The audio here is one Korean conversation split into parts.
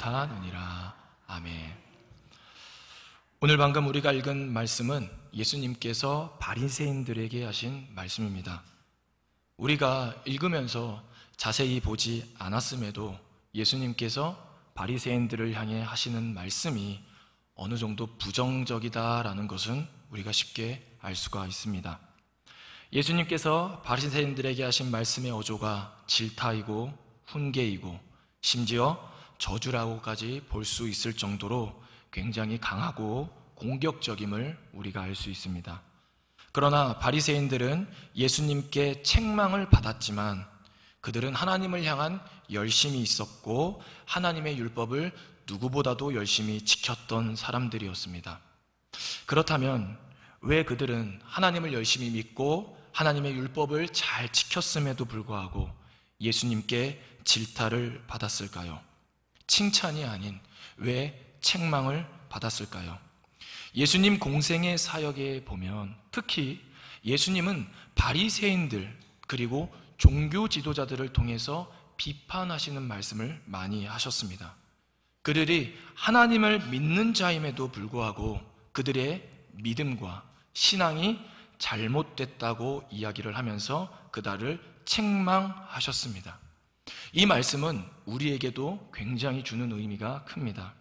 질타하느니라. 아멘. 오늘 방금 우리가 읽은 말씀은 예수님께서 바리새인들에게 하신 말씀입니다. 우리가 읽으면서 자세히 보지 않았음에도 예수님께서 바리새인들을 향해 하시는 말씀이 어느 정도 부정적이다라는 것은 우리가 쉽게 알 수가 있습니다. 예수님께서 바리새인들에게 하신 말씀의 어조가 질타이고 훈계이고 심지어 저주라고까지 볼 수 있을 정도로 굉장히 강하고 공격적임을 우리가 알 수 있습니다. 그러나 바리새인들은 예수님께 책망을 받았지만 그들은 하나님을 향한 열심이 있었고 하나님의 율법을 누구보다도 열심히 지켰던 사람들이었습니다. 그렇다면 왜 그들은 하나님을 열심히 믿고 하나님의 율법을 잘 지켰음에도 불구하고 예수님께 질타를 받았을까요? 칭찬이 아닌 왜 책망을 받았을까요? 예수님 공생의 사역에 보면 특히 예수님은 바리새인들 그리고 종교 지도자들을 통해서 비판하시는 말씀을 많이 하셨습니다. 그들이 하나님을 믿는 자임에도 불구하고 그들의 믿음과 신앙이 잘못됐다고 이야기를 하면서 그들을 책망하셨습니다. 이 말씀은 우리에게도 굉장히 주는 의미가 큽니다.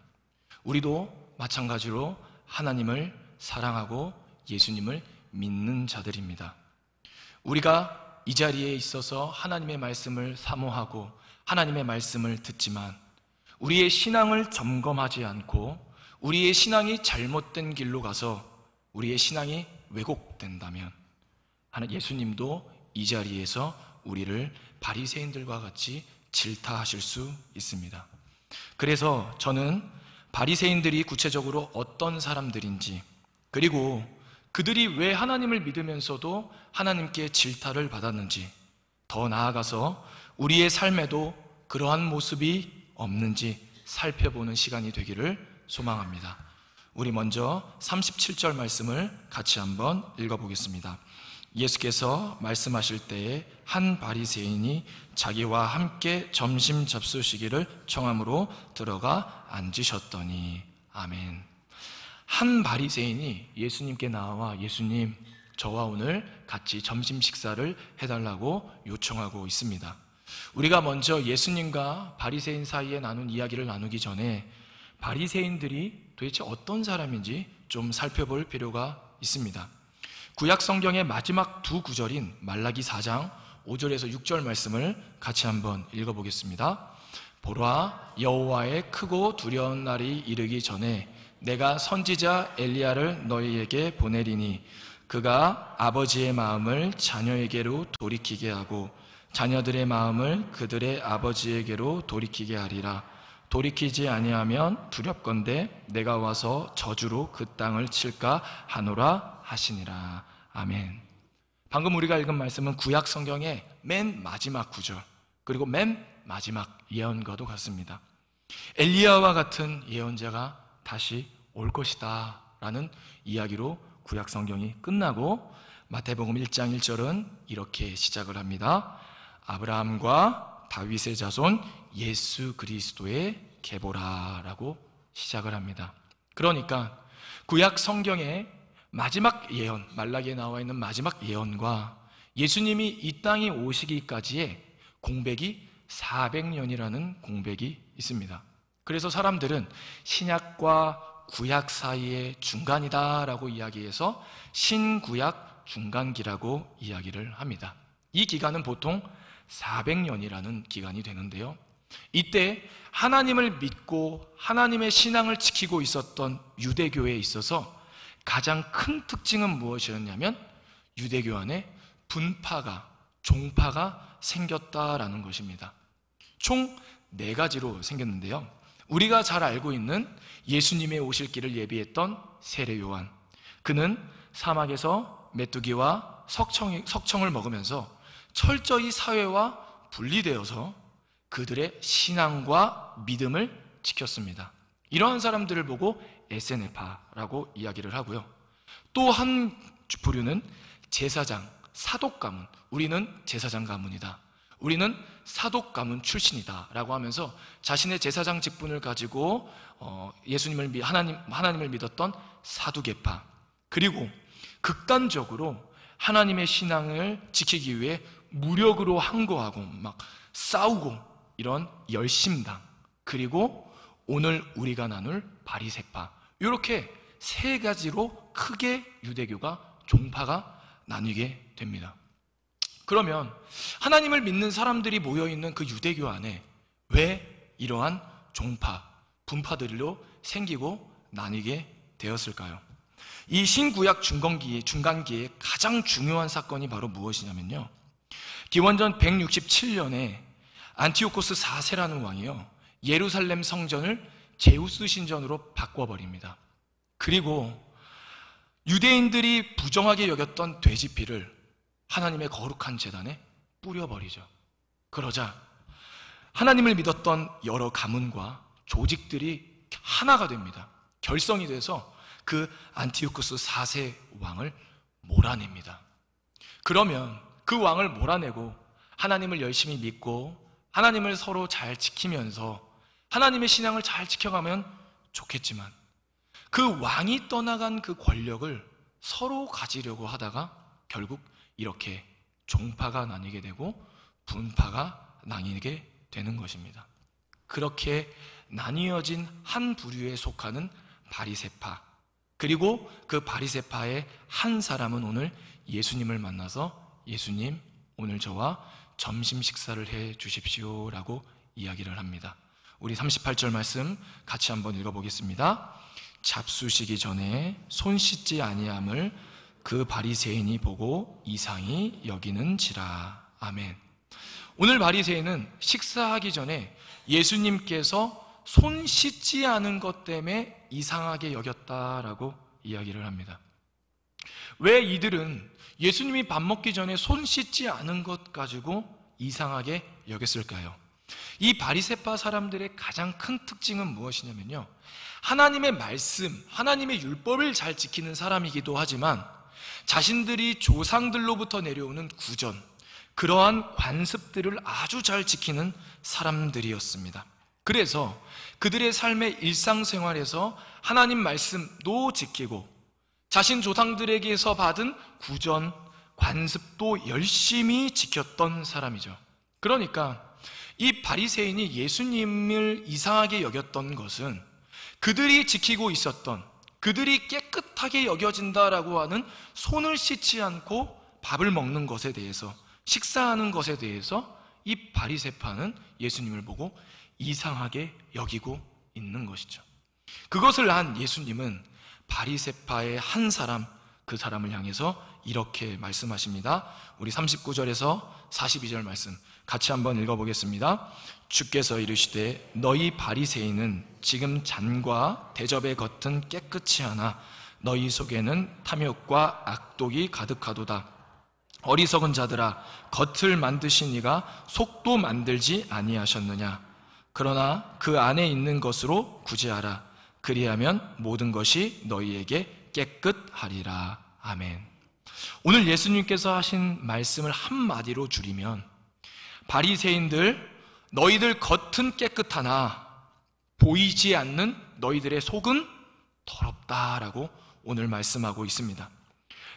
우리도 마찬가지로 하나님을 사랑하고 예수님을 믿는 자들입니다. 우리가 이 자리에 있어서 하나님의 말씀을 사모하고 하나님의 말씀을 듣지만 우리의 신앙을 점검하지 않고 우리의 신앙이 잘못된 길로 가서 우리의 신앙이 왜곡된다면 예수님도 이 자리에서 우리를 바리새인들과 같이 질타하실 수 있습니다. 그래서 저는 바리새인들이 구체적으로 어떤 사람들인지 그리고 그들이 왜 하나님을 믿으면서도 하나님께 질타를 받았는지 더 나아가서 우리의 삶에도 그러한 모습이 없는지 살펴보는 시간이 되기를 소망합니다. 우리 먼저 37절 말씀을 같이 한번 읽어보겠습니다. 예수께서 말씀하실 때에 한 바리새인이 자기와 함께 점심 잡수시기를 청함으로 들어가 앉으셨더니. 아멘. 한 바리새인이 예수님께 나와 예수님, 저와 오늘 같이 점심 식사를 해달라고 요청하고 있습니다. 우리가 먼저 예수님과 바리새인 사이에 나눈 이야기를 나누기 전에 바리새인들이 도대체 어떤 사람인지 좀 살펴볼 필요가 있습니다. 구약 성경의 마지막 두 구절인 말라기 4장 5절에서 6절 말씀을 같이 한번 읽어보겠습니다. 보라, 여호와의 크고 두려운 날이 이르기 전에 내가 선지자 엘리야를 너희에게 보내리니 그가 아버지의 마음을 자녀에게로 돌이키게 하고 자녀들의 마음을 그들의 아버지에게로 돌이키게 하리라. 돌이키지 아니하면 두렵건대 내가 와서 저주로 그 땅을 칠까 하노라 하시니라. 아멘. 방금 우리가 읽은 말씀은 구약 성경의 맨 마지막 구절 그리고 맨 마지막 예언과도 같습니다. 엘리야와 같은 예언자가 다시 올 것이다 라는 이야기로 구약 성경이 끝나고 마태복음 1장 1절은 이렇게 시작을 합니다. 아브라함과 다윗의 자손 예수 그리스도의 계보라라고 시작을 합니다. 그러니까 구약 성경의 마지막 예언, 말라기에 나와 있는 마지막 예언과 예수님이 이 땅에 오시기까지의 공백이 400년이라는 공백이 있습니다. 그래서 사람들은 신약과 구약 사이의 중간이다라고 이야기해서 신구약 중간기라고 이야기를 합니다. 이 기간은 보통 400년이라는 기간이 되는데요. 이때 하나님을 믿고 하나님의 신앙을 지키고 있었던 유대교에 있어서 가장 큰 특징은 무엇이었냐면 유대교 안에 분파가, 종파가 생겼다라는 것입니다. 총 4가지로 생겼는데요. 우리가 잘 알고 있는 예수님의 오실 길을 예비했던 세례 요한, 그는 사막에서 메뚜기와 석청을 먹으면서 철저히 사회와 분리되어서 그들의 신앙과 믿음을 지켰습니다. 이러한 사람들을 보고 에세네파라고 이야기를 하고요. 또 한 부류는 제사장, 사독 가문, 우리는 제사장 가문이다. 우리는 사독 가문 출신이다 라고 하면서 자신의 제사장 직분을 가지고 하나님을 믿었던 사두개파, 그리고 극단적으로 하나님의 신앙을 지키기 위해 무력으로 항거하고 막 싸우고 이런 열심당, 그리고 오늘 우리가 나눌 바리새파, 이렇게 세 가지로 크게 유대교가 종파가 나뉘게 됩니다. 그러면 하나님을 믿는 사람들이 모여있는 그 유대교 안에 왜 이러한 종파, 분파들로 생기고 나뉘게 되었을까요? 이 신구약 중간기에 가장 중요한 사건이 바로 무엇이냐면요, 기원전 167년에 안티오코스 4세라는 왕이요, 예루살렘 성전을 제우스 신전으로 바꿔버립니다. 그리고 유대인들이 부정하게 여겼던 돼지피를 하나님의 거룩한 제단에 뿌려버리죠. 그러자 하나님을 믿었던 여러 가문과 조직들이 하나가 됩니다. 결성이 돼서 그 안티오코스 4세 왕을 몰아냅니다. 그러면 그 왕을 몰아내고 하나님을 열심히 믿고 하나님을 서로 잘 지키면서 하나님의 신앙을 잘 지켜가면 좋겠지만, 그 왕이 떠나간 그 권력을 서로 가지려고 하다가 결국 이렇게 종파가 나뉘게 되고 분파가 나뉘게 되는 것입니다. 그렇게 나뉘어진 한 부류에 속하는 바리새파, 그리고 그 바리새파의 한 사람은 오늘 예수님을 만나서 예수님, 오늘 저와 점심 식사를 해 주십시오 라고 이야기를 합니다. 우리 38절 말씀 같이 한번 읽어보겠습니다. 잡수시기 전에 손 씻지 아니함을 그 바리새인이 보고 이상히 여기는지라. 아멘. 오늘 바리새인은 식사하기 전에 예수님께서 손 씻지 않은 것 때문에 이상하게 여겼다라고 이야기를 합니다. 왜 이들은 예수님이 밥 먹기 전에 손 씻지 않은 것 가지고 이상하게 여겼을까요? 이 바리새파 사람들의 가장 큰 특징은 무엇이냐면요, 하나님의 말씀, 하나님의 율법을 잘 지키는 사람이기도 하지만 자신들이 조상들로부터 내려오는 구전, 그러한 관습들을 아주 잘 지키는 사람들이었습니다. 그래서 그들의 삶의 일상생활에서 하나님 말씀도 지키고 자신 조상들에게서 받은 구전, 관습도 열심히 지켰던 사람이죠. 그러니까 이 바리새인이 예수님을 이상하게 여겼던 것은 그들이 지키고 있었던, 그들이 깨끗하게 여겨진다라고 하는 손을 씻지 않고 밥을 먹는 것에 대해서, 식사하는 것에 대해서 이 바리새파는 예수님을 보고 이상하게 여기고 있는 것이죠. 그것을 안 예수님은 바리새파의 한 사람, 그 사람을 향해서 이렇게 말씀하십니다. 우리 39절에서 42절 말씀 같이 한번 읽어보겠습니다. 주께서 이르시되 너희 바리새인은 지금 잔과 대접의 겉은 깨끗이 하나 너희 속에는 탐욕과 악독이 가득하도다. 어리석은 자들아, 겉을 만드신 이가 속도 만들지 아니하셨느냐? 그러나 그 안에 있는 것으로 구제하라. 그리하면 모든 것이 너희에게 깨끗하리라. 아멘. 오늘 예수님께서 하신 말씀을 한마디로 줄이면, 바리새인들, 너희들 겉은 깨끗하나 보이지 않는 너희들의 속은 더럽다라고 오늘 말씀하고 있습니다.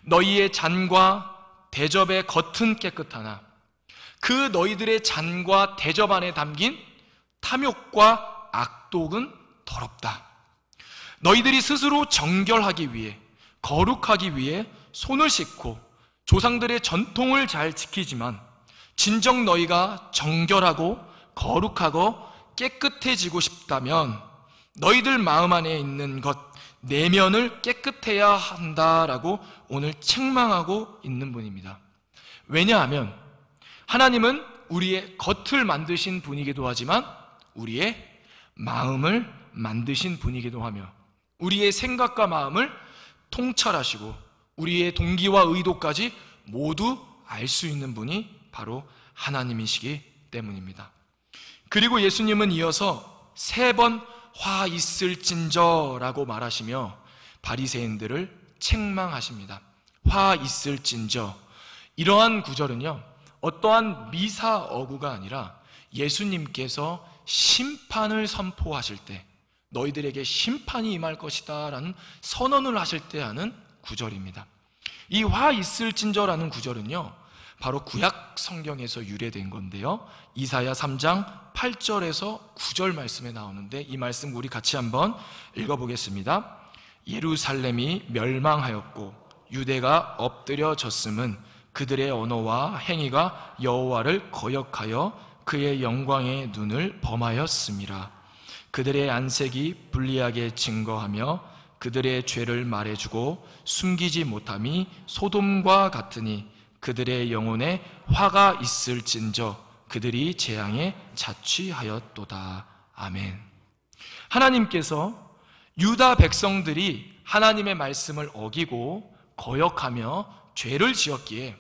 너희의 잔과 대접의 겉은 깨끗하나 그 너희들의 잔과 대접 안에 담긴 탐욕과 악독은 더럽다. 너희들이 스스로 정결하기 위해, 거룩하기 위해 손을 씻고 조상들의 전통을 잘 지키지만 진정 너희가 정결하고 거룩하고 깨끗해지고 싶다면 너희들 마음 안에 있는 것, 내면을 깨끗해야 한다라고 오늘 책망하고 있는 분입니다. 왜냐하면 하나님은 우리의 겉을 만드신 분이기도 하지만 우리의 마음을 만드신 분이기도 하며 우리의 생각과 마음을 통찰하시고 우리의 동기와 의도까지 모두 알 수 있는 분이 바로 하나님이시기 때문입니다. 그리고 예수님은 이어서 3번 화 있을진저라고 말하시며 바리새인들을 책망하십니다. 화 있을진저, 이러한 구절은요, 어떠한 미사어구가 아니라 예수님께서 심판을 선포하실 때, 너희들에게 심판이 임할 것이다 라는 선언을 하실 때 하는 구절입니다. 이 화 있을진저라는 구절은요, 바로 구약 성경에서 유래된 건데요, 이사야 3장 8절에서 9절 말씀에 나오는데, 이 말씀 우리 같이 한번 읽어보겠습니다. 예루살렘이 멸망하였고 유대가 엎드려졌음은 그들의 언어와 행위가 여호와를 거역하여 그의 영광의 눈을 범하였음이라. 그들의 안색이 불리하게 증거하며 그들의 죄를 말해주고 숨기지 못함이 소돔과 같으니 그들의 영혼에 화가 있을진저 그들이 재앙에 자취하였도다. 아멘. 하나님께서 유다 백성들이 하나님의 말씀을 어기고 거역하며 죄를 지었기에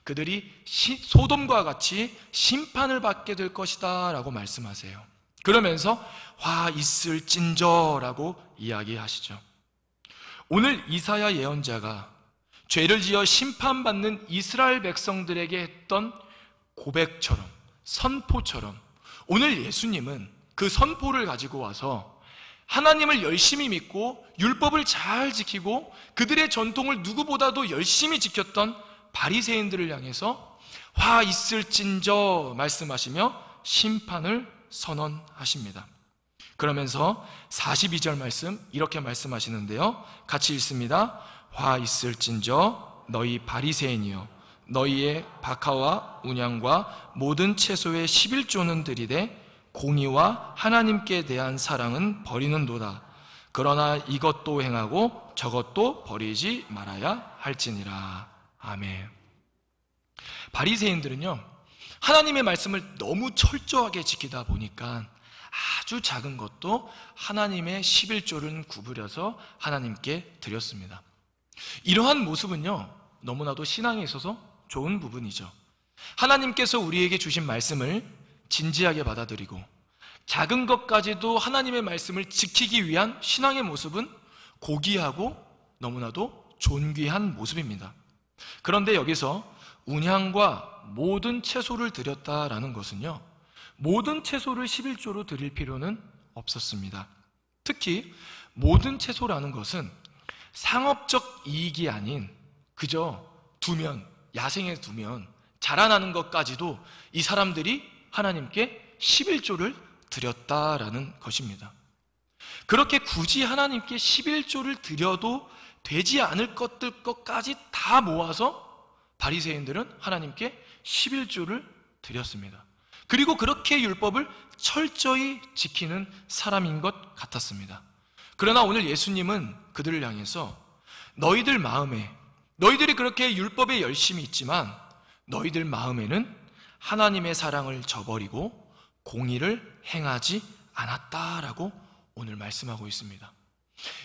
그들이 소돔과 같이 심판을 받게 될 것이다 라고 말씀하세요. 그러면서 화 있을진저 라고 이야기하시죠. 오늘 이사야 예언자가 죄를 지어 심판받는 이스라엘 백성들에게 했던 고백처럼, 선포처럼, 오늘 예수님은 그 선포를 가지고 와서 하나님을 열심히 믿고 율법을 잘 지키고 그들의 전통을 누구보다도 열심히 지켰던 바리새인들을 향해서 화 있을진저 말씀하시며 심판을 선언하십니다. 그러면서 42절 말씀 이렇게 말씀하시는데요, 같이 읽습니다. 화 있을진저 너희 바리새인이여 너희의 박하와 운양과 모든 채소의 11조는 들이되 공의와 하나님께 대한 사랑은 버리는도다. 그러나 이것도 행하고 저것도 버리지 말아야 할지니라. 아멘. 바리새인들은요, 하나님의 말씀을 너무 철저하게 지키다 보니까 아주 작은 것도 하나님의 11조를 구부려서 하나님께 드렸습니다. 이러한 모습은요, 너무나도 신앙에 있어서 좋은 부분이죠. 하나님께서 우리에게 주신 말씀을 진지하게 받아들이고 작은 것까지도 하나님의 말씀을 지키기 위한 신앙의 모습은 고귀하고 너무나도 존귀한 모습입니다. 그런데 여기서 운향과 모든 채소를 드렸다라는 것은요, 모든 채소를 11조로 드릴 필요는 없었습니다. 특히 모든 채소라는 것은 상업적 이익이 아닌 그저 두면, 야생에 두면 자라나는 것까지도 이 사람들이 하나님께 11조를 드렸다라는 것입니다. 그렇게 굳이 하나님께 11조를 드려도 되지 않을 것들까지 다 모아서 바리새인들은 하나님께 11조를 드렸습니다. 그리고 그렇게 율법을 철저히 지키는 사람인 것 같았습니다. 그러나 오늘 예수님은 그들을 향해서 너희들 마음에, 너희들이 그렇게 율법에 열심히 있지만 너희들 마음에는 하나님의 사랑을 저버리고 공의를 행하지 않았다라고 오늘 말씀하고 있습니다.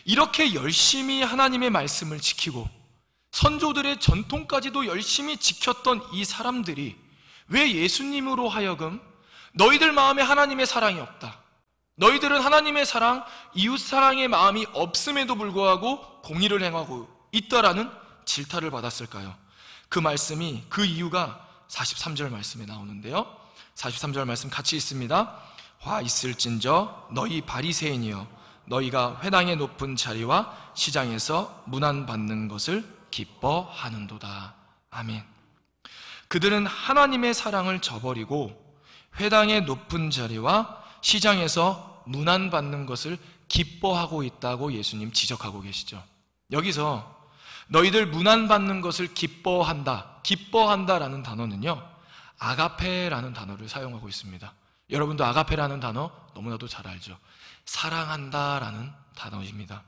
이렇게 열심히 하나님의 말씀을 지키고 선조들의 전통까지도 열심히 지켰던 이 사람들이 왜 예수님으로 하여금 너희들 마음에 하나님의 사랑이 없다, 너희들은 하나님의 사랑, 이웃 사랑의 마음이 없음에도 불구하고 공의를 행하고 있다라는 질타를 받았을까요? 그 말씀이, 그 이유가 43절 말씀에 나오는데요, 43절 말씀 같이 읽습니다. 화 있을진저 너희 바리새인이여 너희가 회당의 높은 자리와 시장에서 문안받는 것을 기뻐하는도다. 아멘. 그들은 하나님의 사랑을 저버리고 회당의 높은 자리와 시장에서 문안받는 것을 기뻐하고 있다고 예수님 지적하고 계시죠. 여기서 너희들 문안받는 것을 기뻐한다라는 단어는요, 아가페라는 단어를 사용하고 있습니다. 여러분도 아가페라는 단어 너무나도 잘 알죠. 사랑한다라는 단어입니다.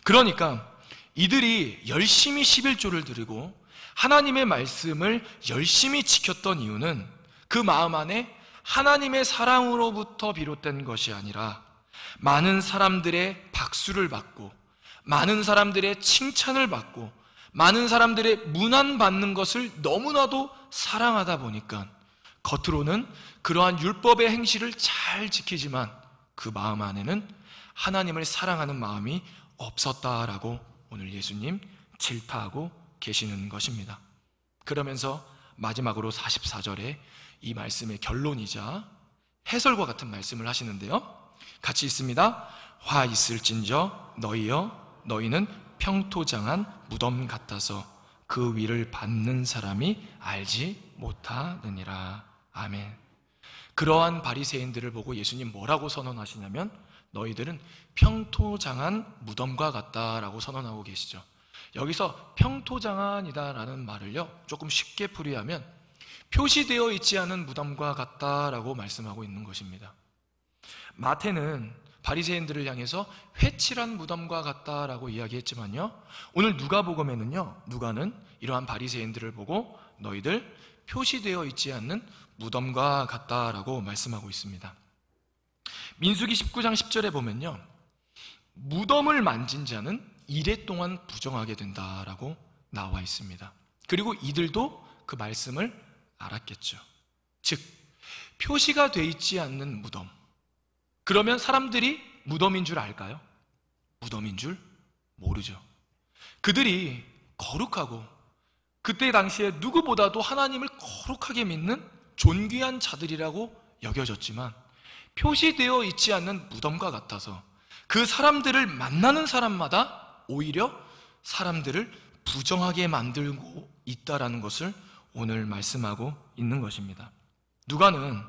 그러니까 이들이 열심히 11조를 드리고 하나님의 말씀을 열심히 지켰던 이유는 그 마음 안에 하나님의 사랑으로부터 비롯된 것이 아니라 많은 사람들의 박수를 받고 많은 사람들의 칭찬을 받고 많은 사람들의 문안받는 것을 너무나도 사랑하다 보니까 겉으로는 그러한 율법의 행실을 잘 지키지만 그 마음 안에는 하나님을 사랑하는 마음이 없었다라고 오늘 예수님 질타하고 계시는 것입니다. 그러면서 마지막으로 44절에 이 말씀의 결론이자 해설과 같은 말씀을 하시는데요, 같이 있습니다. 화 있을진저 너희여, 너희는 평토장한 무덤 같아서 그 위를 밟는 사람이 알지 못하느니라. 아멘. 그러한 바리새인들을 보고 예수님 뭐라고 선언하시냐면, 너희들은 평토장한 무덤과 같다라고 선언하고 계시죠. 여기서 평토장한이다라는 말을요, 조금 쉽게 풀이하면 표시되어 있지 않은 무덤과 같다라고 말씀하고 있는 것입니다. 마태는 바리새인들을 향해서 회칠한 무덤과 같다라고 이야기했지만요, 오늘 누가복음에는요, 누가는 이러한 바리새인들을 보고 너희들 표시되어 있지 않는 무덤과 같다라고 말씀하고 있습니다. 민수기 19장 10절에 보면요, 무덤을 만진 자는 이래 동안 부정하게 된다라고 나와 있습니다. 그리고 이들도 그 말씀을 알았겠죠. 즉, 표시가 돼 있지 않는 무덤. 그러면 사람들이 무덤인 줄 알까요? 무덤인 줄 모르죠. 그들이 거룩하고 그때 당시에 누구보다도 하나님을 거룩하게 믿는 존귀한 자들이라고 여겨졌지만, 표시되어 있지 않는 무덤과 같아서 그 사람들을 만나는 사람마다 오히려 사람들을 부정하게 만들고 있다라는 것을 오늘 말씀하고 있는 것입니다. 누가는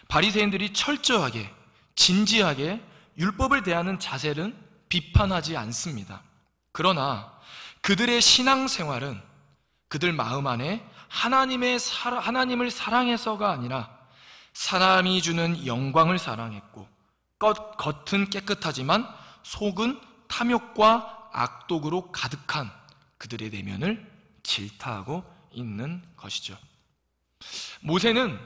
바리새인들이 철저하게 진지하게 율법을 대하는 자세는 비판하지 않습니다. 그러나 그들의 신앙생활은 그들 마음 안에 하나님을 사랑해서가 아니라 사람이 주는 영광을 사랑했고, 겉은 깨끗하지만 속은 탐욕과 악독으로 가득한 그들의 내면을 질타하고 있는 것이죠. 모세는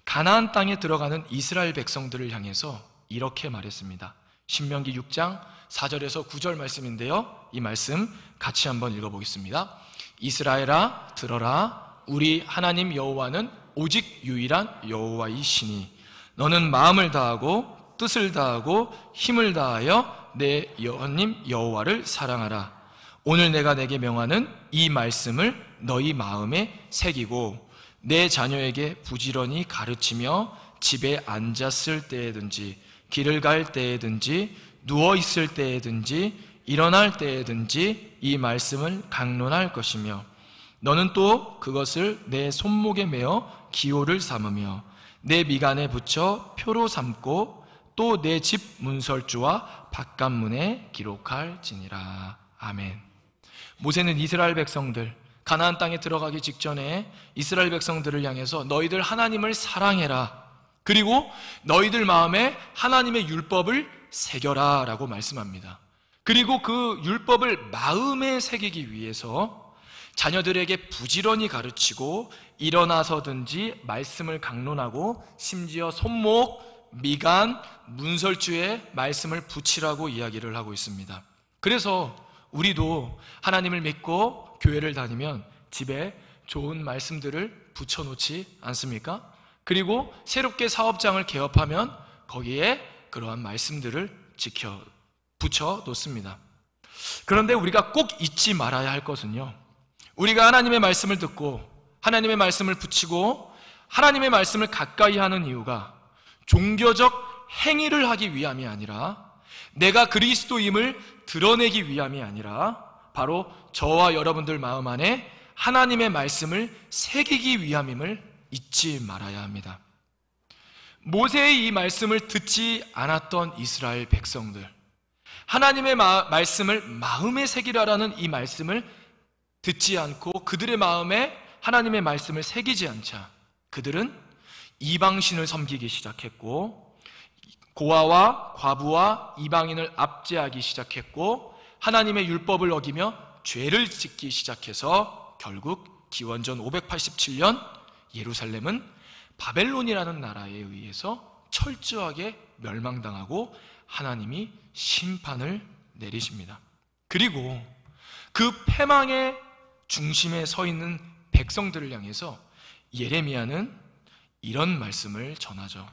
가나안 땅에 들어가는 이스라엘 백성들을 향해서 이렇게 말했습니다. 신명기 6장 4절에서 9절 말씀인데요, 이 말씀 같이 한번 읽어보겠습니다. 이스라엘아 들어라, 우리 하나님 여호와는 오직 유일한 여호와이시니 너는 마음을 다하고 뜻을 다하고 힘을 다하여 내 하나님 여호와를 사랑하라. 오늘 내가 내게 명하는 이 말씀을 너희 마음에 새기고 내 자녀에게 부지런히 가르치며 집에 앉았을 때에든지 길을 갈 때에든지 누워 있을 때에든지 일어날 때에든지 이 말씀을 강론할 것이며, 너는 또 그것을 내 손목에 메어 기호를 삼으며 내 미간에 붙여 표로 삼고 또 내 집 문설주와 바깥문에 기록할지니라. 아멘. 모세는 이스라엘 백성들, 가나안 땅에 들어가기 직전에 이스라엘 백성들을 향해서 너희들 하나님을 사랑해라, 그리고 너희들 마음에 하나님의 율법을 새겨라 라고 말씀합니다. 그리고 그 율법을 마음에 새기기 위해서 자녀들에게 부지런히 가르치고 일어나서든지 말씀을 강론하고 심지어 손목, 미간, 문설주에 말씀을 붙이라고 이야기를 하고 있습니다. 그래서 우리도 하나님을 믿고 교회를 다니면 집에 좋은 말씀들을 붙여놓지 않습니까? 그리고 새롭게 사업장을 개업하면 거기에 그러한 말씀들을 붙여 놓습니다. 그런데 우리가 꼭 잊지 말아야 할 것은요, 우리가 하나님의 말씀을 듣고 하나님의 말씀을 붙이고 하나님의 말씀을 가까이 하는 이유가 종교적 행위를 하기 위함이 아니라, 내가 그리스도임을 드러내기 위함이 아니라 바로 저와 여러분들 마음 안에 하나님의 말씀을 새기기 위함임을 잊지 말아야 합니다. 모세의 이 말씀을 듣지 않았던 이스라엘 백성들, 하나님의 말씀을 마음에 새기라라는 이 말씀을 듣지 않고 그들의 마음에 하나님의 말씀을 새기지 않자 그들은 이방신을 섬기기 시작했고, 고아와 과부와 이방인을 압제하기 시작했고, 하나님의 율법을 어기며 죄를 짓기 시작해서 결국 기원전 587년 예루살렘은 바벨론이라는 나라에 의해서 철저하게 멸망당하고 하나님이 심판을 내리십니다. 그리고 그 패망의 중심에 서 있는 백성들을 향해서 예레미야는 이런 말씀을 전하죠.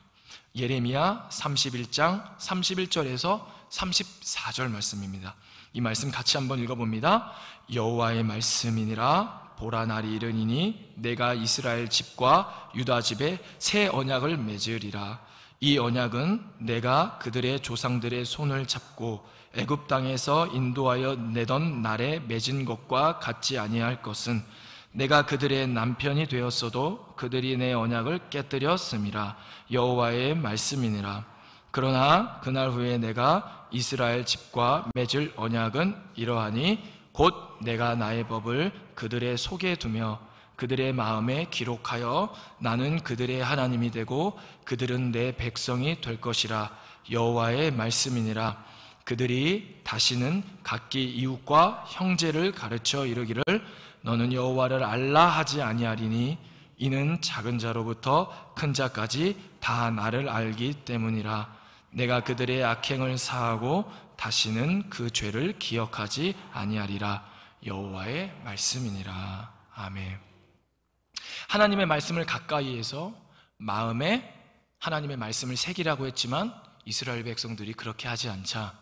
예레미야 31장 31절에서 34절 말씀입니다. 이 말씀 같이 한번 읽어봅니다. 여호와의 말씀이니라. 보라 날이 이르니니 내가 이스라엘 집과 유다 집에 새 언약을 맺으리라. 이 언약은 내가 그들의 조상들의 손을 잡고 애굽 땅에서 인도하여 내던 날에 맺은 것과 같지 아니할 것은 내가 그들의 남편이 되었어도 그들이 내 언약을 깨뜨렸음이라. 여호와의 말씀이니라. 그러나 그날 후에 내가 이스라엘 집과 맺을 언약은 이러하니 곧 내가 나의 법을 그들의 속에 두며 그들의 마음에 기록하여 나는 그들의 하나님이 되고 그들은 내 백성이 될 것이라. 여호와의 말씀이니라. 그들이 다시는 각기 이웃과 형제를 가르쳐 이르기를 너는 여호와를 알라 하지 아니하리니 이는 작은 자로부터 큰 자까지 다 나를 알기 때문이라. 내가 그들의 악행을 사하고 다시는 그 죄를 기억하지 아니하리라. 여호와의 말씀이니라. 아멘. 하나님의 말씀을 가까이 해서 마음에 하나님의 말씀을 새기라고 했지만 이스라엘 백성들이 그렇게 하지 않자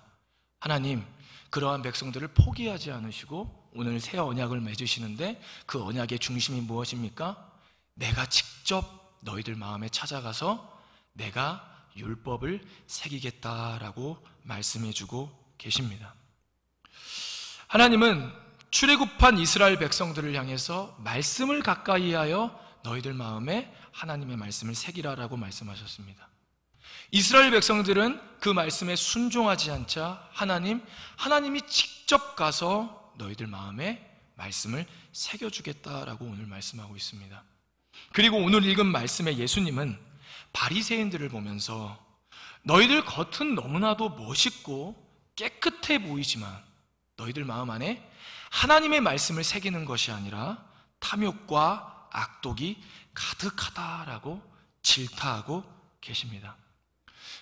하나님 그러한 백성들을 포기하지 않으시고 오늘 새 언약을 맺으시는데 그 언약의 중심이 무엇입니까? 내가 직접 너희들 마음에 찾아가서 내가 율법을 새기겠다라고 말씀해주고 계십니다. 하나님은 출애굽한 이스라엘 백성들을 향해서 말씀을 가까이 하여 너희들 마음에 하나님의 말씀을 새기라라고 말씀하셨습니다. 이스라엘 백성들은 그 말씀에 순종하지 않자 하나님이 직접 가서 너희들 마음에 말씀을 새겨주겠다라고 오늘 말씀하고 있습니다. 그리고 오늘 읽은 말씀의 예수님은 바리새인들을 보면서 너희들 겉은 너무나도 멋있고 깨끗해 보이지만 너희들 마음 안에 하나님의 말씀을 새기는 것이 아니라 탐욕과 악독이 가득하다라고 질타하고 계십니다.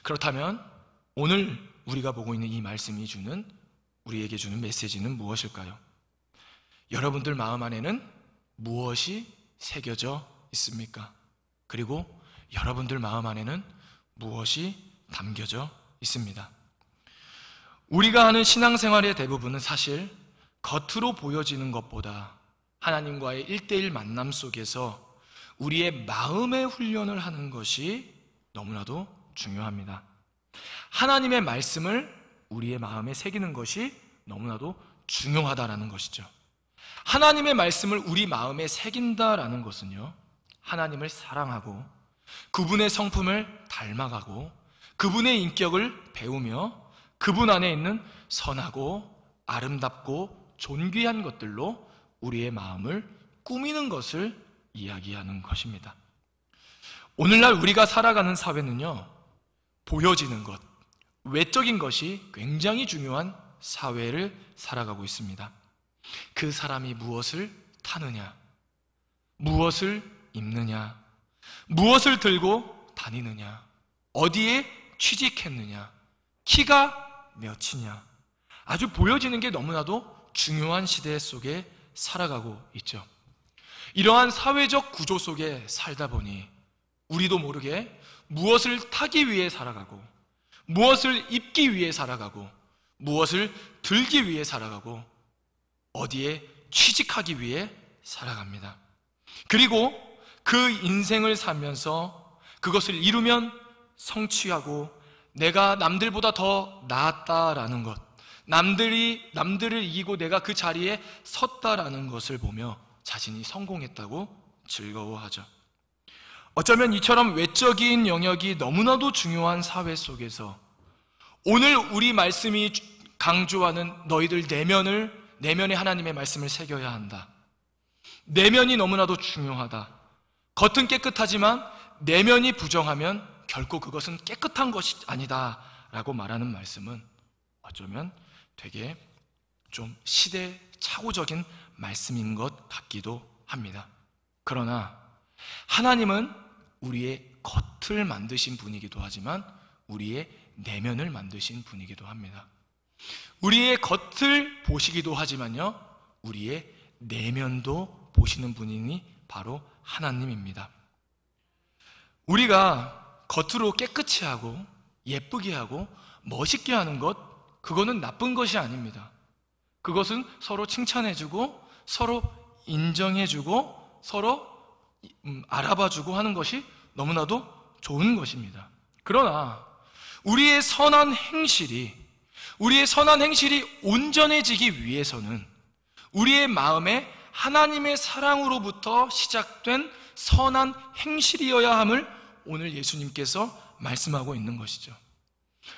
그렇다면 오늘 우리가 보고 있는 이 말씀이 우리에게 주는 메시지는 무엇일까요? 여러분들 마음 안에는 무엇이 새겨져 있습니까? 그리고 여러분들 마음 안에는 무엇이 담겨져 있습니다. 우리가 하는 신앙생활의 대부분은 사실 겉으로 보여지는 것보다 하나님과의 1:1 만남 속에서 우리의 마음의 훈련을 하는 것이 너무나도 중요합니다. 하나님의 말씀을 우리의 마음에 새기는 것이 너무나도 중요하다라는 것이죠. 하나님의 말씀을 우리 마음에 새긴다라는 것은요, 하나님을 사랑하고 그분의 성품을 닮아가고 그분의 인격을 배우며 그분 안에 있는 선하고 아름답고 존귀한 것들로 우리의 마음을 꾸미는 것을 이야기하는 것입니다. 오늘날 우리가 살아가는 사회는요, 보여지는 것, 외적인 것이 굉장히 중요한 사회를 살아가고 있습니다. 그 사람이 무엇을 타느냐, 무엇을 입느냐, 무엇을 들고 다니느냐, 어디에 취직했느냐, 키가 몇이냐, 아주 보여지는 게 너무나도 중요한 시대 속에 살아가고 있죠. 이러한 사회적 구조 속에 살다 보니 우리도 모르게 무엇을 타기 위해 살아가고 무엇을 입기 위해 살아가고 무엇을 들기 위해 살아가고 어디에 취직하기 위해 살아갑니다. 그리고 그 인생을 살면서 그것을 이루면 성취하고 내가 남들보다 더 나았다라는 것, 남들을 이기고 내가 그 자리에 섰다라는 것을 보며 자신이 성공했다고 즐거워하죠. 어쩌면 이처럼 외적인 영역이 너무나도 중요한 사회 속에서 오늘 우리 말씀이 강조하는 너희들 내면에 하나님의 말씀을 새겨야 한다. 내면이 너무나도 중요하다. 겉은 깨끗하지만 내면이 부정하면 결코 그것은 깨끗한 것이 아니다 라고 말하는 말씀은 어쩌면 되게 좀 시대착오적인 말씀인 것 같기도 합니다. 그러나 하나님은 우리의 겉을 만드신 분이기도 하지만 우리의 내면을 만드신 분이기도 합니다. 우리의 겉을 보시기도 하지만요, 우리의 내면도 보시는 분이니 바로 하나님입니다. 우리가 겉으로 깨끗이 하고 예쁘게 하고 멋있게 하는 것, 그거는 나쁜 것이 아닙니다. 그것은 서로 칭찬해주고 서로 인정해주고 서로 알아봐주고 하는 것이 너무나도 좋은 것입니다. 그러나 우리의 선한 행실이 온전해지기 위해서는 우리의 마음에 하나님의 사랑으로부터 시작된 선한 행실이어야 함을 오늘 예수님께서 말씀하고 있는 것이죠.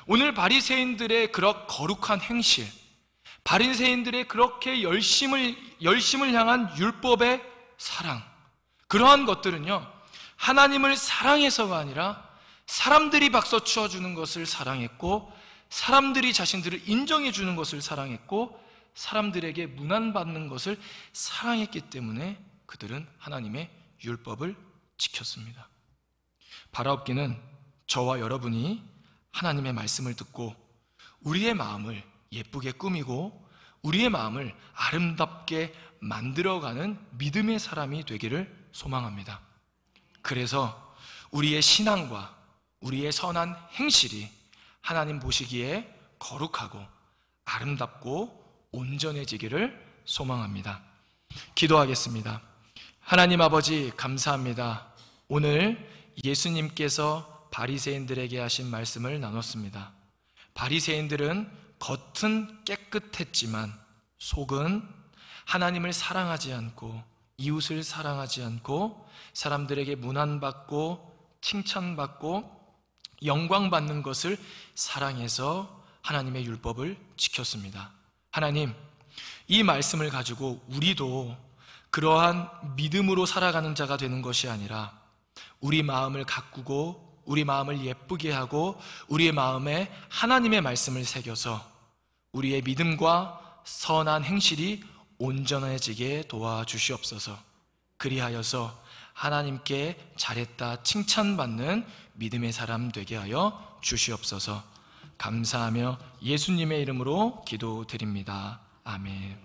오늘 바리새인들의 그런 거룩한 행실, 바리새인들의 그렇게 열심을 향한 율법의 사랑, 그러한 것들은요, 하나님을 사랑해서가 아니라 사람들이 박수 쳐주는 것을 사랑했고, 사람들이 자신들을 인정해 주는 것을 사랑했고, 사람들에게 문안받는 것을 사랑했기 때문에 그들은 하나님의 율법을 지켰습니다. 바라옵기는 저와 여러분이 하나님의 말씀을 듣고 우리의 마음을 예쁘게 꾸미고 우리의 마음을 아름답게 만들어가는 믿음의 사람이 되기를 소망합니다. 그래서 우리의 신앙과 우리의 선한 행실이 하나님 보시기에 거룩하고 아름답고 온전해지기를 소망합니다. 기도하겠습니다. 하나님 아버지, 감사합니다. 오늘 예수님께서 바리새인들에게 하신 말씀을 나눴습니다. 바리새인들은 겉은 깨끗했지만 속은 하나님을 사랑하지 않고 이웃을 사랑하지 않고 사람들에게 문안받고 칭찬받고 영광받는 것을 사랑해서 하나님의 율법을 지켰습니다. 하나님, 이 말씀을 가지고 우리도 그러한 믿음으로 살아가는 자가 되는 것이 아니라 우리 마음을 가꾸고 우리 마음을 예쁘게 하고 우리의 마음에 하나님의 말씀을 새겨서 우리의 믿음과 선한 행실이 온전해지게 도와주시옵소서. 그리하여서 하나님께 잘했다 칭찬받는 믿음의 사람 되게 하여 주시옵소서. 감사하며 예수님의 이름으로 기도드립니다. 아멘.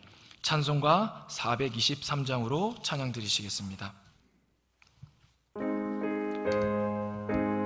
찬송가 423장으로 찬양 드리시겠습니다.